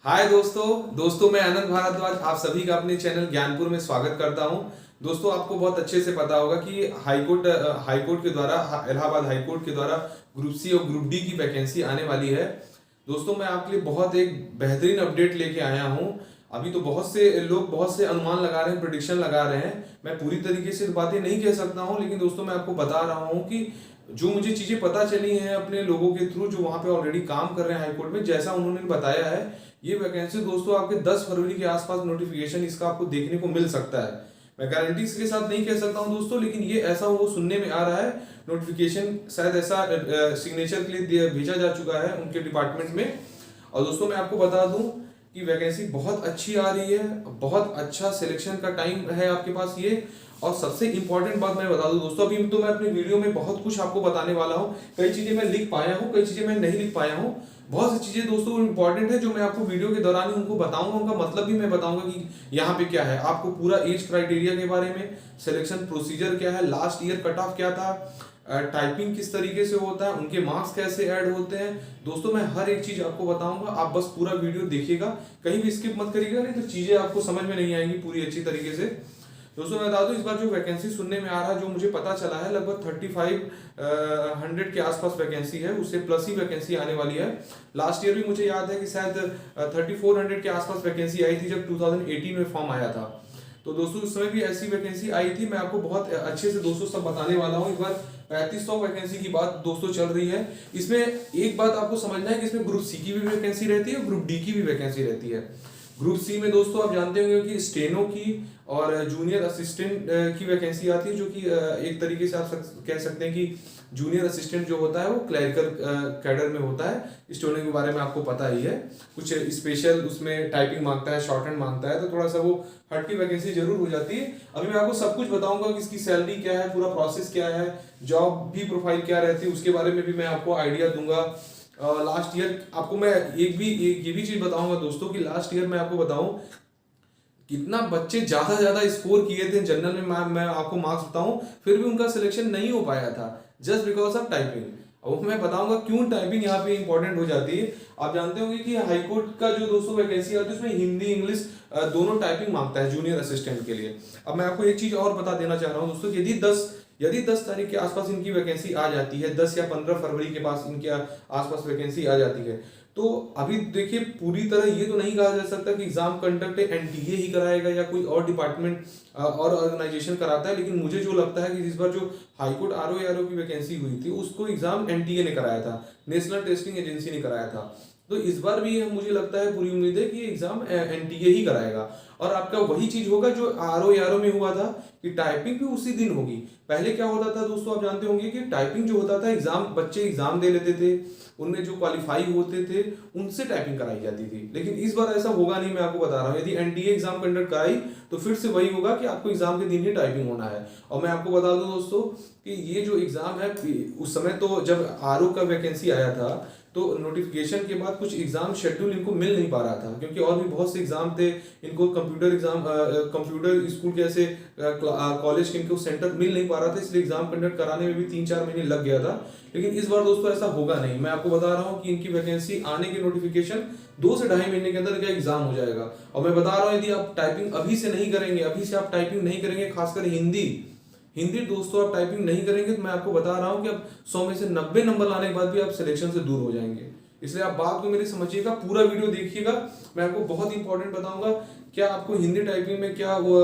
हाय दोस्तों मैं आनंद भारद्वाज आप सभी का अपने चैनल ज्ञानपुर में स्वागत करता हूं। दोस्तों आपको बहुत अच्छे से पता होगा कि हाईकोर्ट के द्वारा इलाहाबाद हाईकोर्ट के द्वारा ग्रुप सी और ग्रुप डी की वैकेंसी आने वाली है। दोस्तों मैं आपके लिए बहुत एक बेहतरीन अपडेट लेके आया हूं। अभी तो बहुत से लोग बहुत से अनुमान लगा रहे हैं, प्रिडिक्शन लगा रहे हैं। मैं पूरी तरीके से बातें नहीं कह सकता हूं, लेकिन दोस्तों मैं आपको बता रहा हूं कि जो मुझे चीजें पता चली हैं अपने लोगों के थ्रू जो वहां पे ऑलरेडी काम कर रहे हैं हाईकोर्ट में, जैसा उन्होंने बताया है, ये वैकेंसी दोस्तों आपके 10 फरवरी के आसपास नोटिफिकेशन इसका आपको देखने को मिल सकता है। मैं गारंटी इसके साथ नहीं कह सकता हूं दोस्तों, लेकिन ये ऐसा वो सुनने में आ रहा है। नोटिफिकेशन शायद ऐसा सिग्नेचर के लिए भेजा जा चुका है उनके डिपार्टमेंट में। और दोस्तों मैं आपको बता दूं कि वैकेंसी बहुत अच्छी आ रही है, बहुत अच्छा सिलेक्शन का टाइम है आपके पास ये। और सबसे इंपॉर्टेंट बात मैं बता दूं दोस्तों, अभी तो मैं अपने वीडियो में बहुत कुछ आपको बताने वाला हूं। कई चीजें मैं लिख पाया हूं, कई चीजें मैं नहीं लिख पाया हूं। बहुत सी चीजें दोस्तों इंपॉर्टेंट है जो मैं आपको वीडियो के दौरान ही उनको बताऊंगा, उनका मतलब भी मैं बताऊंगा कि यहाँ पे क्या है। आपको पूरा एज क्राइटेरिया के बारे में, सिलेक्शन प्रोसीजर क्या है, लास्ट ईयर कट ऑफ क्या था, टाइपिंग किस तरीके से होता है, उनके मार्क्स कैसे ऐड होते हैं। दोस्तों मैं हर एक चीज आपको बताऊंगा, आप बस पूरा वीडियो देखिएगा, कहीं भी स्किप मत करिएगा, नहीं तो चीजें आपको समझ में नहीं आएंगी पूरी अच्छी तरीके से। दोस्तों मैं बता दूं, इस बार जो वैकेंसी सुनने में आ रहा है, जो मुझे पता चला है, लगभग 3500 के आसपास वैकेंसी है, उससे प्लस ही वैकेंसी आने वाली है। लास्ट ईयर भी मुझे याद है कि शायद 3400 के आसपास वैकेंसी आई थी जब 2018 में फॉर्म आया था। तो दोस्तों उस समय भी ऐसी वैकेंसी आई थी। मैं आपको बहुत अच्छे से दोस्तों सब बताने वाला हूँ। इस बार 3500 वैकेंसी की बात दोस्तों चल रही है। इसमें एक बात आपको समझना है कि इसमें ग्रुप सी की भी वैकेंसी रहती है और ग्रुप डी की भी वैकेंसी रहती है। ग्रुप सी में दोस्तों आप जानते होंगे कि स्टेनो की और जूनियर असिस्टेंट की वैकेंसी आती है, जो कि एक तरीके से आप कह सकते हैं कि जूनियर असिस्टेंट जो होता है वो क्लरिकल कैडर में होता है। स्टेनो के बारे में आपको पता ही है, कुछ स्पेशल उसमें टाइपिंग मांगता है, शॉर्ट हैंड मांगता है, तो थोड़ा सा वो हट की वैकेंसी जरूर हो जाती है। अभी मैं आपको सब कुछ बताऊंगा कि इसकी सैलरी क्या है, पूरा प्रोसेस क्या है, जॉब भी प्रोफाइल क्या रहती है, उसके बारे में भी मैं आपको आइडिया दूंगा। लास्ट ईयर आपको मैं ये भी चीज बताऊंगा दोस्तों कि लास्ट ईयर मैं आपको बताऊं कितना बच्चे ज्यादा स्कोर किए थे जनरल में। मैं आपको मार्क्स बताऊं, फिर भी उनका सिलेक्शन नहीं हो पाया था, जस्ट बिकॉज ऑफ टाइपिंग। अब मैं बताऊंगा क्यों टाइपिंग यहाँ पे इंपॉर्टेंट हो जाती है। आप जानते होंगे कि हाईकोर्ट का जो दोस्तों वैकेंसी आती है उसमें हिंदी इंग्लिश दोनों टाइपिंग मांगता है जूनियर असिस्टेंट के लिए। अब मैं आपको एक चीज और बता देना चाह रहा हूँ दोस्तों, यदि 10 तारीख के आसपास इनकी वैकेंसी आ जाती है, 10 या 15 फरवरी के पास इनके आसपास वैकेंसी आ जाती है, तो अभी देखिए पूरी तरह ये तो नहीं कहा जा सकता कि एग्जाम कंडक्ट एनटीए ही कराएगा या कोई और डिपार्टमेंट और ऑर्गेनाइजेशन कराता है। लेकिन मुझे जो लगता है कि इस बार जो हाईकोर्ट आरओ की वैकेंसी हुई थी उसको एग्जाम एनटीए ने कराया था, नेशनल टेस्टिंग एजेंसी ने कराया था। तो इस बार भी मुझे लगता है, पूरी उम्मीद है कि एग्जाम एनटीए ही कराएगा। और आपका वही चीज होगा जो आरओ में हुआ था कि टाइपिंग भी उसी दिन होगी। पहले क्या होता था दोस्तों, आप जानते होंगे कि टाइपिंग जो होता था, एग्जाम बच्चे एग्जाम दे लेते थे, उनमें जो क्वालिफाई होते थे उनसे टाइपिंग कराई जाती थी। लेकिन इस बार ऐसा होगा नहीं, मैं आपको बता रहा हूँ। यदि एनटीए एग्जाम कंडक्ट कराई तो फिर से वही होगा कि आपको एग्जाम के दिन ही टाइपिंग होना है। और मैं आपको बता दूं दोस्तों कि ये जो एग्जाम है, उस समय तो जब आरओ का वैकेंसी आया था तो नोटिफिकेशन के बाद कुछ एग्जाम शेड्यूल इनको मिल नहीं पा रहा था, क्योंकि और भी बहुत से एग्जाम थे। इनको कंप्यूटर एग्जाम, कंप्यूटर स्कूल जैसे कॉलेज के इनको सेंटर मिल नहीं पा रहा था, इसलिए एग्जाम कंडक्ट कराने में भी 3-4 महीने लग गया था। लेकिन इस बार दोस्तों ऐसा होगा नहीं। मैं आपको बता रहा हूँ कि इनकी वैकेंसी आने की नोटिफिकेशन 2 से ढाई महीने के अंदर क्या एग्जाम हो जाएगा। और मैं बता रहा हूँ, यदि आप टाइपिंग अभी से नहीं करेंगे, अभी से आप टाइपिंग नहीं करेंगे, खासकर हिंदी दोस्तों आप टाइपिंग नहीं करेंगे, तो मैं आपको बता रहा हूं कि आप 100 में से 90 नंबर लाने के बाद भी आप सिलेक्शन से दूर हो जाएंगे। इसलिए आप बात को मेरी समझिएगा, पूरा वीडियो देखिएगा। मैं आपको बहुत इंपॉर्टेंट बताऊंगा क्या आपको हिंदी टाइपिंग में क्या वो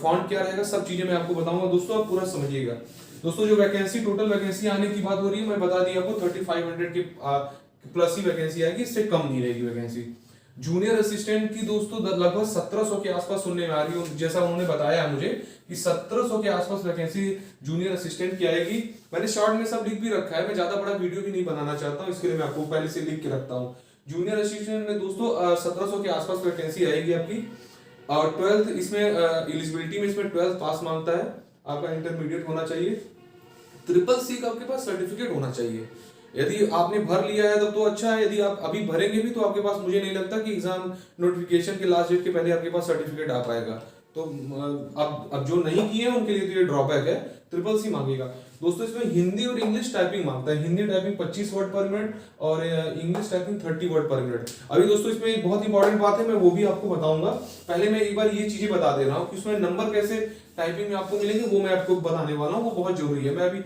फॉन्ट क्या रहेगा, सब चीजें मैं आपको बताऊंगा दोस्तों, आप पूरा समझिएगा। दोस्तों जो वैकेंसी, टोटल वैकेंसी आने की बात हो रही है, मैं बता दी आपको 3500 के प्लस ही वैकेंसी आएगी, इससे कम नहीं रहेगी वैकेंसी। जूनियर असिस्टेंट की दोस्तों लगभग 1700 के आसपास सुनने में आ रही है, जैसा उन्होंने बताया मुझे कि 1700 के आसपास वैकेंसी जूनियर असिस्टेंट की आएगी। मैंने शॉर्ट में सब लिख भी रखा है, मैं ज्यादा बड़ा वीडियो भी नहीं बनाना चाहता हूँ, इसके लिए मैं आपको पहले से लिख के रखता हूँ। जूनियर असिस्टेंट में दोस्तों 1700 के आसपास वैकेंसी आएगी आपकी। और 12th इसमें एलिजिबिलिटी में इसमें 12th पास मांगता है, आपका इंटरमीडिएट होना चाहिए, ट्रिपल सी का आपके पास सर्टिफिकेट होना चाहिए। यदि आपने भर लिया है तो अच्छा है, यदि आप अभी भरेंगे भी तो आपके पास, मुझे नहीं लगता कि एग्जाम नोटिफिकेशन के लास्ट डेट के पहले आपके पास सर्टिफिकेट आ पाएगा। तो अब जो नहीं किए हैं उनके लिए तो ये ड्रॉबैक है, ट्रिपल सी मांगेगा। दोस्तों इसमें हिंदी और इंग्लिश टाइपिंग मांगता है। Hindi typing 25 word per minute और English typing 30 word per minute. अभी दोस्तों इसमें एक बहुत इंपॉर्टेंट बात है, मैं वो भी आपको बताऊंगा। पहले मैं एक बार ये चीजें बता दे रहा हूँ कि उसमें नंबर कैसे टाइपिंग में आपको मिलेंगे, वो मैं आपको बताने वाला हूँ, वो बहुत जरूरी है। मैं अभी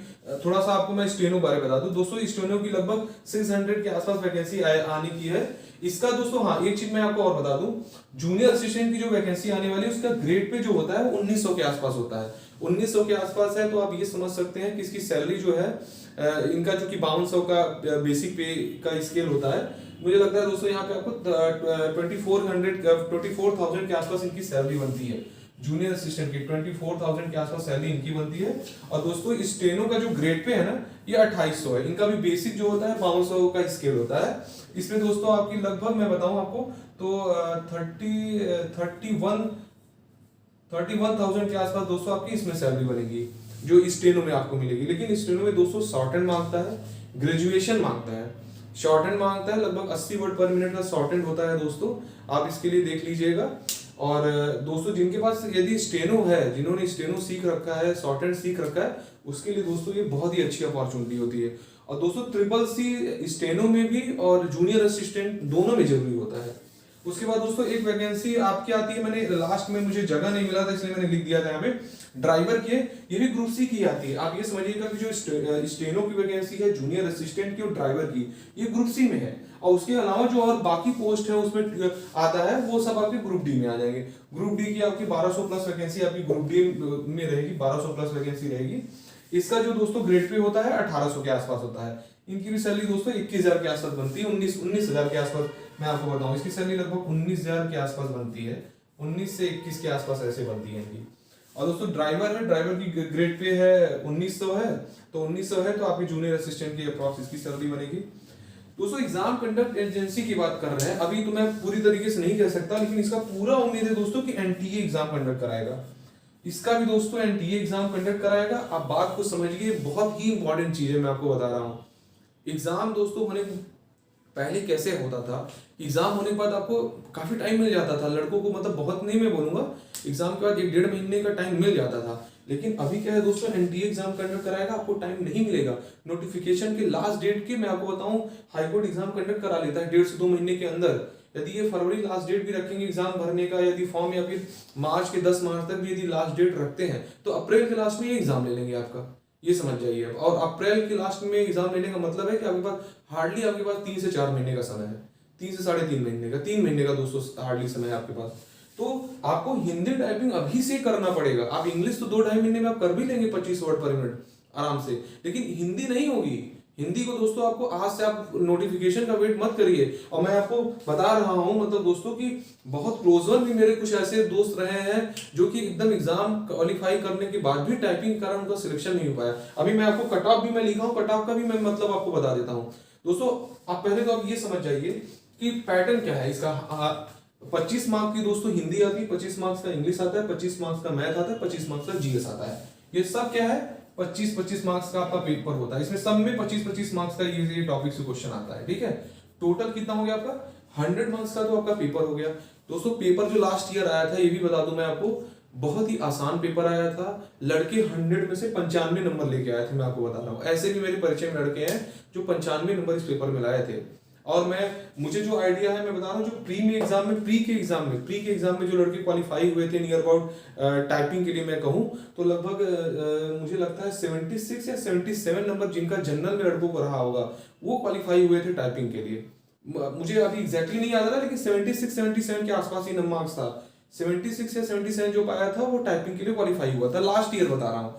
थोड़ा सा आपको मैं स्टेनो बारे बता दूं। दोस्तों स्टेनो की लगभग 600 के आसपास वैकेंसी आने की है इसका। दोस्तों हाँ, एक चीज मैं आपको और बता दूं, जूनियर असिस्टेंट की जो वैकेंसी आने वाली है उसका ग्रेड पे जो होता है वो 1900 के आसपास होता है। 1900 के आसपास है तो आप ये समझ सकते हैं कि इसकी सैलरी जो है इनका जो कि 5200 का बेसिक पे का स्केल होता है। मुझे लगता है दोस्तों यहाँ पे आपको 24,000 के आसपास इनकी सैलरी बनती है। जूनियर असिस्टेंट की 24,000 के आसपास सैलरी इनकी बनती है। और दोस्तों स्टेनो का जो ग्रेड पे है ना, ये 2800 है। इनका भी बेसिक जो होता है 500 का स्केल होता है। इसमें दोस्तों आपकी लगभग मैं बताऊं आपको तो 31,000 के आसपास दोस्तों आपकी इसमें सैलरी बनेगी जो स्टेनो में आपको मिलेगी। लेकिन स्टेनो में दोस्तों शॉर्ट हैंड मांगता है, ग्रेजुएशन मांगता है। शॉर्ट हैंड मांगता है, लगभग 80 वर्ड पर मिनट का शॉर्ट हैंड होता है दोस्तों, आप इसके लिए देख लीजिएगा। और दोस्तों जिनके पास यदि स्टेनो है, जिन्होंने स्टेनो सीख रखा है, शॉर्ट हैंड सीख रखा है, उसके लिए दोस्तों ये बहुत ही अच्छी अपॉर्चुनिटी होती है। और दोस्तों ट्रिपल सी स्टेनो में भी और जूनियर असिस्टेंट दोनों में जरूरी होता है। उसके बाद दोस्तों एक वैकेंसी आपकी आती है, मैंने लास्ट में मुझे जगह नहीं मिला था इसलिए मैंने लिख दिया था यहाँ पे, ड्राइवर की है। ये भी ग्रुप सी की आती है। आप ये समझिएगा कि जो स्टेनो की वैकेंसी है जूनियर असिस्टेंट की और ड्राइवर की, ये ग्रुप सी में है। और उसके अलावा जो और बाकी पोस्ट है उसमें आता है वो सब आपके ग्रुप डी में आ जाएंगे। ग्रुप डी की आपकी 1200 प्लस वैकेंसी आपकी ग्रुप डी में रहेगी, 1200 प्लस वैकेंसी रहेगी। इसका जो दोस्तों ग्रेड पे होता है 1800 के आसपास होता है। इनकी भी सैलरी दोस्तों 21,000 के आसपास बनती है, 19,000 के आसपास। मैं आपको बताऊं इसकी सैलरी लगभग 19,000 के आसपास बनती है, 19 से 21 के आसपास ऐसे बनती है इनकी। और दोस्तों ड्राइवर है, ड्राइवर की ग्रेड पे है 1900 है, तो 1900 है तो आपकी जूनियर असिस्टेंट की अप्रॉक्स इसकी सैलरी बनेगी। दोस्तों एग्जाम कंडक्ट एजेंसी की बात कर रहे हैं, अभी तो मैं पूरी तरीके से नहीं कह सकता, लेकिन इसका पूरा उम्मीद है दोस्तों कि एनटीए एग्जाम कंडक्ट कराएगा। इसका भी दोस्तों एनटीए एग्जाम कंडक्ट कराएगा। आप बात को समझिए, बहुत ही इंपॉर्टेंट चीज है मैं आपको बता रहा हूँ। एग्जाम दोस्तों होने पहले कैसे होता था, एग्जाम होने के बाद आपको काफी टाइम मिल जाता था लड़कों को, मतलब बहुत नहीं मैं बोलूंगा, एग्जाम के बाद 1-1.5 महीने का टाइम मिल जाता था। लेकिन अभी क्या है दोस्तों, एनटीए एग्जाम कंडक्ट कराएगा, आपको टाइम नहीं मिलेगा। नोटिफिकेशन के लास्ट डेट की मैं आपको बताऊं, हाईकोर्ट एग्जाम कंडक्ट करा लेता है 1.5 से 2 महीने के अंदर। यदि ये फरवरी लास्ट डेट भी रखेंगे एग्जाम भरने का, यदि फॉर्म, या फिर मार्च के 10 मार्च तक भी यदि लास्ट डेट रखते हैं, तो अप्रैल के लास्ट में ये एग्जाम ले लेंगे आपका, ये समझ जाइए। और अप्रैल के लास्ट में एग्जाम लेने का मतलब है कि आपके पास हार्डली आपके पास 3 से 4 महीने का समय है, 3 से 3.5 महीने का, 3 महीने का दोस्तों हार्डली समय है आपके पास। तो आपको हिंदी टाइपिंग अभी से करना पड़ेगा। आप इंग्लिश तो 2-2.5 महीने में आप कर भी लेंगे 25 वर्ड पर मिनट आराम से, लेकिन हिंदी नहीं होगी। हिंदी को दोस्तों आपको आज से आप नोटिफिकेशन का वेट मत करिए। और मैं आपको बता रहा हूं मतलब दोस्तों कि बहुत क्लोजर भी मेरे कुछ ऐसे दोस्त रहे हैं जो कि एकदम एग्जाम क्वालिफाई करने के बाद भी टाइपिंग कारण उनका सिलेक्शन नहीं हो पाया। अभी मैं आपको कट ऑफ भी मैं लिखा हूं, कट ऑफ का भी मैं मतलब आपको बता देता हूं। दोस्तों आप पहले तो आप ये समझ जाइए कि पैटर्न क्या है इसका। 25 मार्क्स की दोस्तों हिंदी आती है, 25 मार्क्स का इंग्लिश आता है, 25 मार्क्स का मैथ आता है, 25 मार्क्स का जीएस आता है। ये सब क्या है, 25-25 मार्क्स का आपका पेपर होता है। इसमें सब में 25-25 मार्क्स का ये टॉपिक से क्वेश्चन आता है, ठीक है। टोटल कितना हो गया आपका, 100 मार्क्स का तो आपका पेपर हो गया। दोस्तों पेपर जो लास्ट ईयर आया था, ये भी बता दूं मैं आपको, बहुत ही आसान पेपर आया था। लड़के 100 में से 95 नंबर लेके आए थे, मैं आपको बता रहा हूँ। ऐसे भी मेरे परिचय में लड़के हैं जो 95 नंबर इस पेपर में लाए थे। और मुझे जो आइडिया है मैं बता रहा हूँ, जो प्री के एग्जाम में जो लड़के क्वालिफाई हुए थे नियर अबाउट टाइपिंग के लिए मैं कहूँ तो लगभग मुझे लगता है 76 या 77 नंबर जिनका जनरल में लड़कों को रहा होगा, वो क्वालिफाई हुए थे टाइपिंग के लिए। मुझे अभी एग्जैक्टली नहीं याद आ रहा, लेकिन 76-77 के आसपास ही मार्क्स था। 76 या 77 जो पाया था वो टाइपिंग के लिए क्वालिफाई हुआ था। लास्ट ईयर बता रहा हूँ,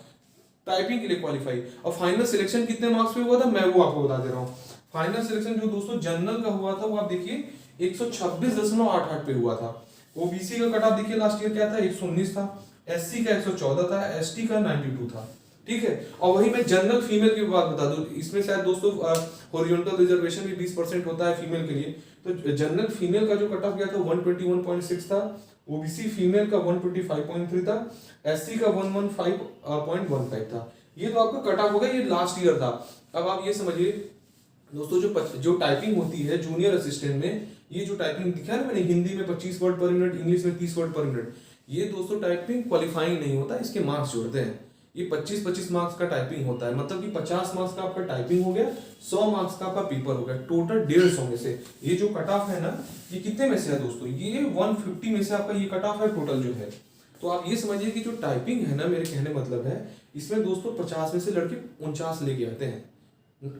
टाइपिंग के लिए क्वालिफाई। और फाइनल सिलेक्शन कितने मार्क्स पे हुआ था मैं वो आपको बता दे रहा हूँ। फाइनल सिलेक्शन जो दोस्तों जनरल का हुआ था वो आप देखिए 126.88 पे हुआ था। ओबीसी का कट ऑफ देखिए लास्ट ईयर क्या था, 119 था। एससी का 114 था, एसटी का 92 था, ठीक है। और वही मैं जनरल फीमेल की बात बता दूं, इसमें शायद दोस्तों हॉरिजॉन्टल रिजर्वेशन भी 20% होता है फीमेल के लिए। तो जनरल फीमेल का जो कट ऑफ गया था 121.6 था, ओबीसी फीमेल का 125.3 था, एससी का 115.15 था। ये तो आपका कट ऑफ हो गया, ये लास्ट ईयर था। अब आप ये समझिए दोस्तों, जो टाइपिंग होती है जूनियर असिस्टेंट में, ये जो टाइपिंग दिखा ना मैंने, हिंदी में 25 वर्ड पर मिनट, इंग्लिश में 30 वर्ड पर मिनट, ये दोस्तों टाइपिंग क्वालिफाइंग नहीं होता, इसके मार्क्स जोड़ते हैं। ये 25-25 मार्क्स का टाइपिंग होता है, मतलब कि 50 मार्क्स का आपका टाइपिंग हो गया, 100 मार्क्स का आपका पेपर हो गया, टोटल 150 में से ये जो कट ऑफ है ना, ये कितने में से है दोस्तों, ये 150 में से आपका ये कट ऑफ है टोटल जो है। तो आप ये समझिए कि जो टाइपिंग है ना, मेरे कहने मतलब है इसमें दोस्तों 50 में से लड़के 49 लेके आते हैं,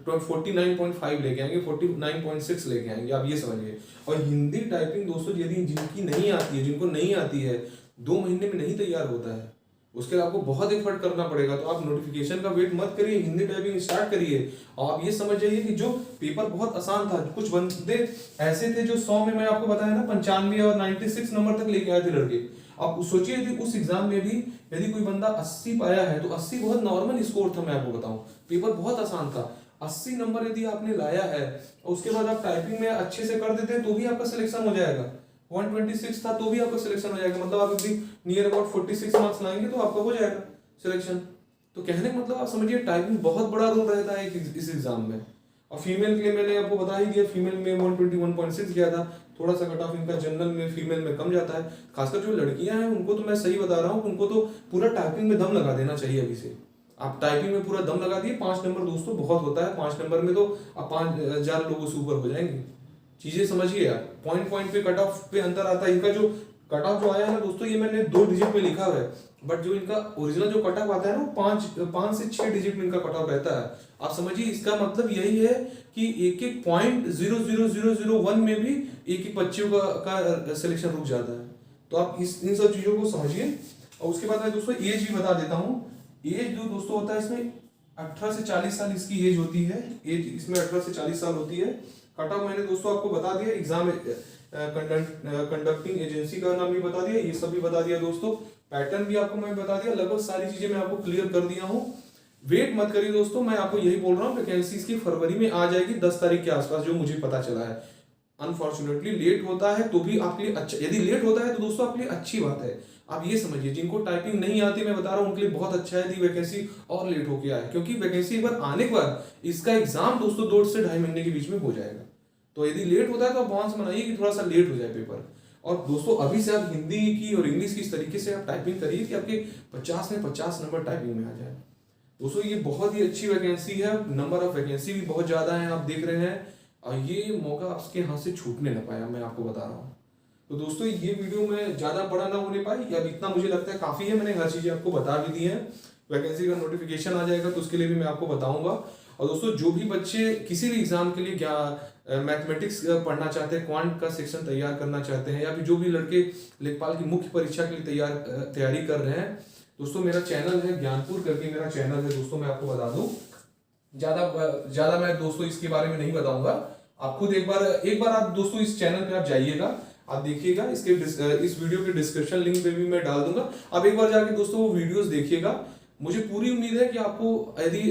49.5 लेके आएंगे, 49.6 लेके आएंगे, आप ये समझिए। और हिंदी टाइपिंग दोस्तों यदि जिनकी नहीं आती है, जिनको नहीं आती है, 2 महीने में नहीं तैयार होता है, उसके लिए आपको बहुत एफर्ट करना पड़ेगा। तो आप नोटिफिकेशन का वेट मत करिए, हिंदी टाइपिंग स्टार्ट करिए। और आप ये समझ जाइए कि जो पेपर बहुत आसान था, कुछ बंदे ऐसे थे जो 100 में, मैं आपको बताया ना, 95 और 96 नंबर तक लेके आए थे लड़के। आप सोचिए यदि उस एग्जाम में भी यदि कोई बंदा 80 पाया है, तो 80 बहुत नॉर्मल स्कोर था, मैं आपको बताऊं, पेपर बहुत आसान था। 80 नंबर यदि आपने लाया है और उसके बाद आप टाइपिंग में अच्छे से कर देते हैं तो भी आपका सिलेक्शन हो जाएगा। 126 था तो भी आपका सिलेक्शन हो जाएगा, मतलब आप यदि नियर अबाउट 46 मार्क्स लाएंगे तो आपका हो जाएगा सिलेक्शन। तो कहने का मतलब आप समझिए टाइपिंग बहुत बड़ा रोल रहता है इस एग्जाम में। और फीमेल के लिए मैंने आपको बता ही दिया, फीमेल में 121.6 गया था, थोड़ा सा कट ऑफ इनका जनरल में फीमेल में कम जाता है। खासकर जो लड़कियां हैं उनको तो मैं सही बता रहा हूँ, उनको तो पूरा टाइपिंग में दम लगा देना चाहिए अभी से। आप टाइपिंग में पूरा दम लगा दिए, 5 नंबर दोस्तों बहुत होता है, 5 नंबर में तो आप 5000 लोगों से ऊपर हो जाएंगे। चीजें समझिए आप, पॉइंट पॉइंट पे कट ऑफ पे अंतर आता है। इनका जो कट ऑफ जो आया है ना दोस्तों, ये मैंने 2 डिजिट में लिखा हुआ है, बट जो इनका ओरिजिनल जो कट ऑफ आता है ना, 5 से 6 डिजिट में इनका कट ऑफ रहता है। आप समझिए इसका मतलब यही है कि एक एक पॉइंट 0.0001 में भी एक एक बच्चों का सिलेक्शन रुक जाता है। तो आप इन सब चीजों को समझिए। और उसके बाद मैं दोस्तों एज भी बता देता हूँ। एज जो दोस्तों होता है इसमें 18 से 40 साल इसकी एज होती है, एज इसमें 18 से 40 साल होती है। कट ऑफ मैंने दोस्तों आपको बता दिया, एग्जाम कंडक्टिंग एजेंसी का नाम भी बता दिया, ये सब भी बता दिया दोस्तों, पैटर्न भी आपको मैं बता दिया, लगभग सारी चीजें मैं आपको क्लियर कर दिया हूँ। वेट मत करिए दोस्तों, मैं आपको यही बोल रहा हूँ, वैकेंसी इसकी फरवरी में आ जाएगी 10 तारीख के आसपास, जो मुझे पता चला है। अनफॉर्चुनेटली लेट होता है तो भी आपके लिए अच्छा, यदि लेट होता है तो दोस्तों आपके लिए अच्छी बात है। आप ये समझिए जिनको टाइपिंग नहीं आती, मैं बता रहा हूँ उनके लिए बहुत अच्छा है यदि वैकेंसी और लेट होके आए, क्योंकि वैकेंसी एक बार आने के बाद इसका एग्जाम दोस्तों 2 से 2.5 महीने के बीच में हो जाएगा। तो यदि लेट होता है तो आप बाउंस बनाइए कि थोड़ा सा लेट हो जाए पेपर। और दोस्तों अभी से आप हिंदी की और इंग्लिश की इस तरीके से आप टाइपिंग करिए कि आपके 50 में 50 नंबर टाइपिंग में आ जाए। दोस्तों ये बहुत ही अच्छी वैकेंसी है, नंबर ऑफ वैकेंसी भी बहुत ज्यादा है, आप देख रहे हैं, और ये मौका आपके हाथ से छूटने ना पाया, मैं आपको बता रहा हूँ। तो दोस्तों ये वीडियो में ज्यादा बड़ा ना होने पाई, अब इतना मुझे लगता है काफी है, मैंने हर चीजें आपको बता भी दी है। वैकेंसी का नोटिफिकेशन आ जाएगा तो उसके लिए भी मैं आपको बताऊंगा। और दोस्तों जो भी बच्चे किसी भी एग्जाम के लिए मैथमेटिक्स पढ़ना चाहते हैं, क्वांट का सेक्शन तैयार करना चाहते हैं, या फिर जो भी लड़के लेखपाल की मुख्य परीक्षा के लिए तैयारी कर रहे हैं, दोस्तों मेरा चैनल है ज्ञानपुर करके, मेरा चैनल है दोस्तों, मैं आपको बता दूं, ज्यादा मैं दोस्तों इसके बारे में नहीं बताऊंगा। आप खुद एक बार आप दोस्तों इस चैनल पे आप जाइएगा, आप देखिएगा, इसके इस वीडियो के डिस्क्रिप्शन लिंक पे भी मैं डाल दूंगा, आप एक बार जाके दोस्तों वो वीडियोस देखिएगा। मुझे पूरी उम्मीद है कि आपको यदि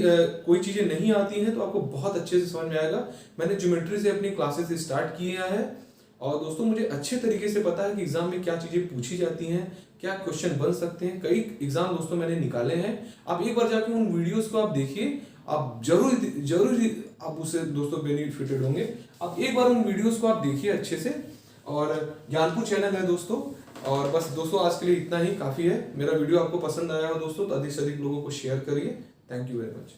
कोई चीजें नहीं आती हैं तो आपको बहुत अच्छे से समझ में आएगा। मैंने ज्योमेट्री से अपनी क्लासेस स्टार्ट किए हैं, और दोस्तों मुझे अच्छे तरीके से पता है कि एग्जाम में क्या चीजें पूछी जाती हैं, क्या क्वेश्चन बन सकते हैं, कई एग्जाम दोस्तों मैंने निकाले हैं। आप एक बार जाके उन वीडियोस को आप देखिए, आप जरूर आप उससे दोस्तों बेनिफिटेड होंगे। आप एक बार उन वीडियोस को आप देखिए अच्छे से। और ज्ञानपुर चैनल है दोस्तों, और बस दोस्तों आज के लिए इतना ही काफी है। मेरा वीडियो आपको पसंद आया हो दोस्तों तो अधिक से अधिक लोगों को शेयर करिए। Thank you very much.